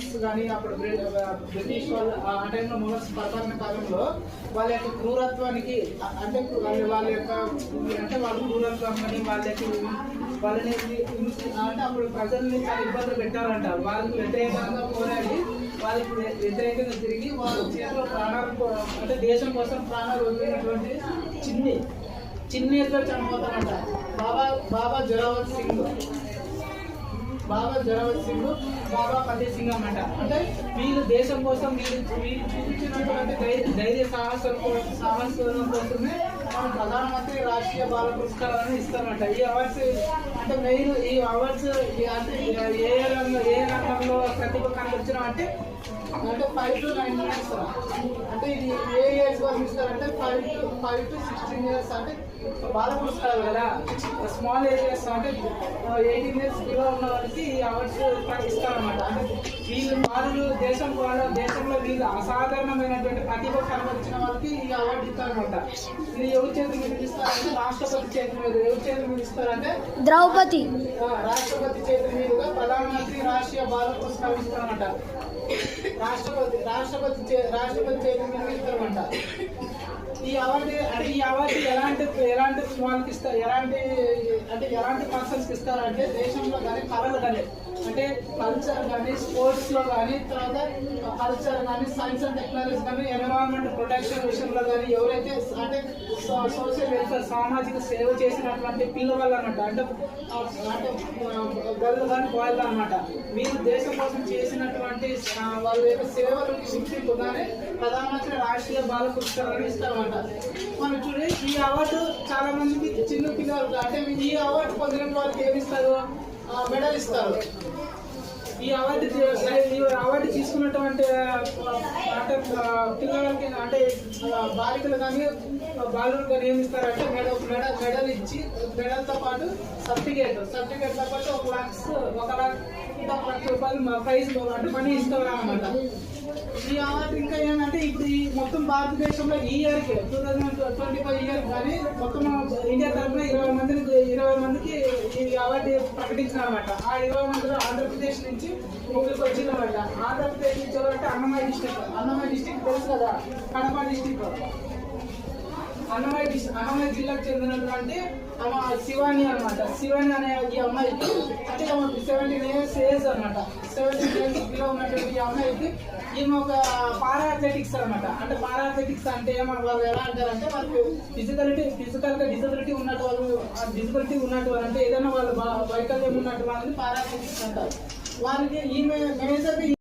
Mughals కానీ అప్పుడు British వాళ్ళు ఆ టైంలో మొఘల్స్ పరిపాలన కాలంలో వాళ్ళ యొక్క క్రూరత్వానికి అంటే వాళ్ళ యొక్క అంటే వాళ్ళ క్రూరత్వం కానీ వాళ్ళని అంటే అప్పుడు ప్రజల్ని చాలా ఇబ్బందులు పెట్టారంట. వాళ్ళకి వ్యతిరేకంగా పోరాడి వాళ్ళకి వ్యతిరేకంగా తిరిగి వాళ్ళ చేతిలో ప్రాణాలు అంటే దేశం కోసం ప్రాణాలు వదిలినటువంటి చిన్న ఏజ్లో చనిపోతారంట. బాబా జోరావర్ సింగ్, బాబా ఫతేహ్ సింగ్ అన్నమాట. అంటే వీళ్ళు దేశం కోసం వీళ్ళు చూపించినటువంటి ధైర్య సాహసం కోసమే మన ప్రధానమంత్రి రాష్ట్రీయ బాల పురస్కారాలను ఇస్తారన్నమాట. ఈ అవార్డ్స్ అంటే మెయిన్ ఈ అవార్డ్స్ అంటే ఏ రంగంలో ప్రతిభ కనబరిచినా అంటే 5 to 9 ఇయర్స్. అంటే ఇది ఏ ఏజ్ వరకు ఇస్తారంటే 5 to 16 ఇయర్స్. అంటే బాల పురస్కారాలు కదా, స్మాల్ ఏరియాస్ అంటే 18 ఇయర్స్ బిలో ఉన్న వాళ్ళకి ఈ అవార్డ్స్ ఇస్తారన్నమాట. అంటే వీళ్ళు దేశంలో వీళ్ళు అసాధారణమైనటువంటి ప్రతిభ కనబరిచిన వాళ్ళకి ఈ అవార్డు ఇస్తారన్నమాట. ఇది ఎవరి చేతి మీద ఇస్తారంటే రాష్ట్రపతి చేతి మీద. ఎవరి చేతి మీద ఇస్తారంటే ద్రౌపది రాష్ట్రపతి చేతి మీదుగా ప్రధానమంత్రి రాష్ట్రీయ బాల పురస్కారం ఇస్తారన్నమాట. రాష్ట్రపతి చేతి మీద ఇస్తారన్నమాట. ఈ అవార్డు ఎలాంటి వాళ్ళకి ఇస్తారు, ఎలాంటి పర్సన్స్ ఇస్తారంటే దేశంలో కానీ కళలు కానీ అంటే కల్చర్ కానీ స్పోర్ట్స్లో కానీ తర్వాత కల్చర్ కానీ సైన్స్ అండ్ టెక్నాలజీ కానీ ఎన్విరాన్మెంట్ ప్రొటెక్షన్ విషయంలో కానీ ఎవరైతే అంటే సోషల్ వెల్ఫేర్ సామాజిక సేవ చేసినటువంటి పిల్లవాళ్ళు అనమాట. అంటే గర్ల్ కానీ బాయ్లు అనమాట. వీళ్ళు దేశం కోసం చేసినటువంటి వాళ్ళ యొక్క సేవలు గుర్తింపుగానే ప్రధానమంత్రి రాష్ట్రీయ బాల పురస్కారాలు ఇస్తారన్నమాట. మనం చూడండి ఈ అవార్డు చాలా మందికి చిన్న పిల్లలు అంటే ఈ అవార్డు పొందిన వాళ్ళకి ఏమి ఇస్తారు, మెడల్ ఇస్తారు. ఈ అవార్డు తీసుకున్నటువంటి అంటే పిల్లలకి అంటే బాలికలు కానీ బాలురు కానీ ఏమి ఇస్తారంటే మెడల్ ఇచ్చి మెడల్తో పాటు సర్టిఫికేట్తో పాటు 1,00,000 రూపాయలు ప్రైజ్ అంటే మనీ ఇస్తారు అన్నమాట. ఈ అవార్డు ఇంకా ఏంటంటే ఇప్పుడు ఈ మొత్తం భారతదేశంలో ఈ ఇయర్కి 2025 ఇయర్ కానీ మొత్తం ఇండియా తరఫున 20 మందికి ఈ అవార్డు ప్రకటించిన అనమాట. ఆ 20 మందిలో ఆంధ్రప్రదేశ్ నుంచి ముగ్గురికి వచ్చిందన్నమాట. ఆంధ్రప్రదేశ్ నుంచి ఎవరంటే అన్నమయ్య డిస్టిక్ తెలుసు కదా, కడప డిస్టిక్. అన్నమయ్య జిల్లాకు చెందినటువంటి శివాని అనమాట. శివాని అనే ఈ అమ్మాయికి అంటే 17 ఇయర్స్ ఏజ్ అనమాట. 17 ఇయర్స్ బిలో ఉన్నటువంటి ఈ అమ్మాయికి ఈమె ఒక పారా అథ్లెటిక్స్ అనమాట. అంటే పారా అథ్లెటిక్స్ అంటే వాళ్ళు ఎలా అంటారంటే వాళ్ళకి ఫిజికల్గా డిజబిలిటీ ఉన్నట్టు వాళ్ళు అంటే ఏదైనా వాళ్ళు వైకల్యం ఉన్నట్టు వాళ్ళని పారా అథ్లెటిక్స్ అంటారు. వారికి ఈమె మేజర్